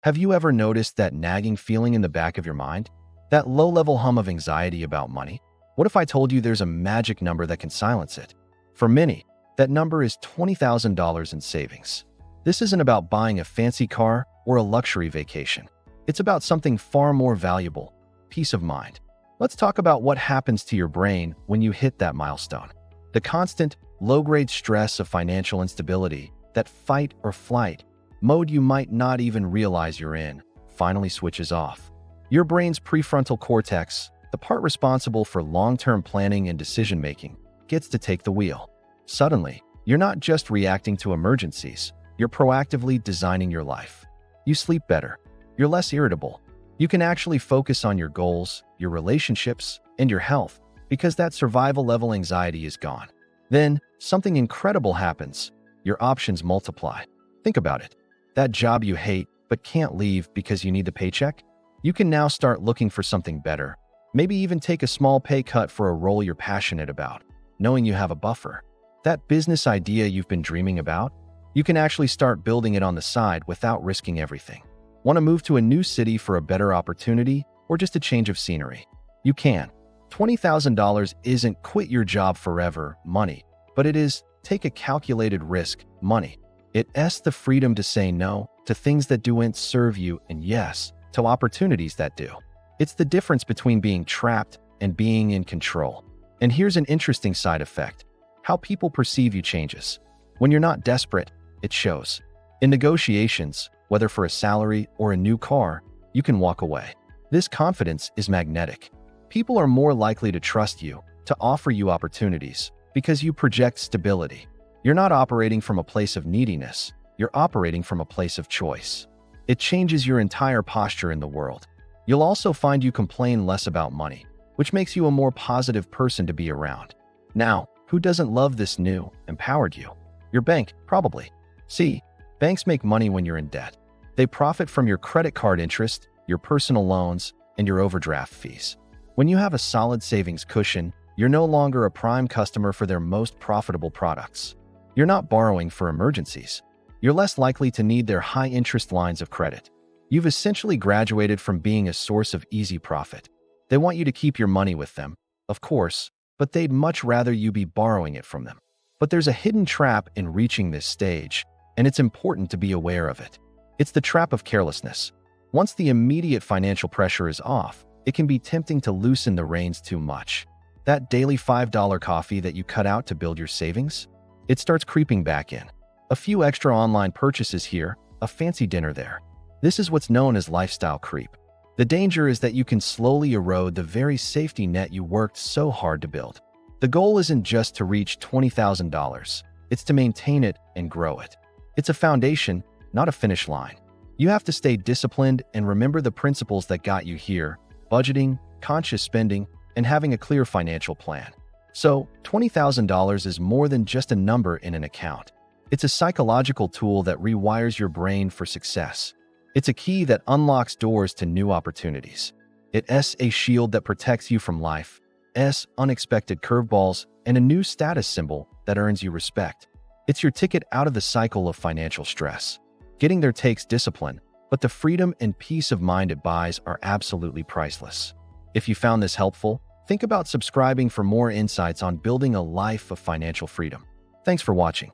Have you ever noticed that nagging feeling in the back of your mind? That low-level hum of anxiety about money? What if I told you there's a magic number that can silence it? For many, that number is $20,000 in savings. This isn't about buying a fancy car or a luxury vacation. It's about something far more valuable: peace of mind. Let's talk about what happens to your brain when you hit that milestone. The constant, low-grade stress of financial instability, that fight or flight mode you might not even realize you're in, finally switches off. Your brain's prefrontal cortex, the part responsible for long-term planning and decision-making, gets to take the wheel. Suddenly, you're not just reacting to emergencies, you're proactively designing your life. You sleep better. You're less irritable. You can actually focus on your goals, your relationships, and your health, because that survival-level anxiety is gone. Then, something incredible happens. Your options multiply. Think about it. That job you hate but can't leave because you need the paycheck? You can now start looking for something better. Maybe even take a small pay cut for a role you're passionate about, knowing you have a buffer. That business idea you've been dreaming about? You can actually start building it on the side without risking everything. Want to move to a new city for a better opportunity or just a change of scenery? You can. $20,000 isn't quit your job forever money, but it is take a calculated risk money. It's the freedom to say no to things that don't serve you and yes to opportunities that do. It's the difference between being trapped and being in control. And here's an interesting side effect. How people perceive you changes. When you're not desperate, it shows. In negotiations, whether for a salary or a new car, you can walk away. This confidence is magnetic. People are more likely to trust you, to offer you opportunities, because you project stability. You're not operating from a place of neediness, you're operating from a place of choice. It changes your entire posture in the world. You'll also find you complain less about money, which makes you a more positive person to be around. Now, who doesn't love this new, empowered you? Your bank, probably. See, banks make money when you're in debt. They profit from your credit card interest, your personal loans, and your overdraft fees. When you have a solid savings cushion, you're no longer a prime customer for their most profitable products. You're not borrowing for emergencies. You're less likely to need their high-interest lines of credit. You've essentially graduated from being a source of easy profit. They want you to keep your money with them, of course, but they'd much rather you be borrowing it from them. But there's a hidden trap in reaching this stage, and it's important to be aware of it. It's the trap of carelessness. Once the immediate financial pressure is off, it can be tempting to loosen the reins too much. That daily $5 coffee that you cut out to build your savings? It starts creeping back in. A few extra online purchases here, a fancy dinner there. This is what's known as lifestyle creep. The danger is that you can slowly erode the very safety net you worked so hard to build. The goal isn't just to reach $20,000. It's to maintain it and grow it. It's a foundation, not a finish line. You have to stay disciplined and remember the principles that got you here: budgeting, conscious spending, and having a clear financial plan. So, $20,000 is more than just a number in an account. It's a psychological tool that rewires your brain for success. It's a key that unlocks doors to new opportunities. It's a shield that protects you from life's unexpected curveballs and a new status symbol that earns you respect. It's your ticket out of the cycle of financial stress. Getting there takes discipline, but the freedom and peace of mind it buys are absolutely priceless. If you found this helpful, think about subscribing for more insights on building a life of financial freedom. Thanks for watching.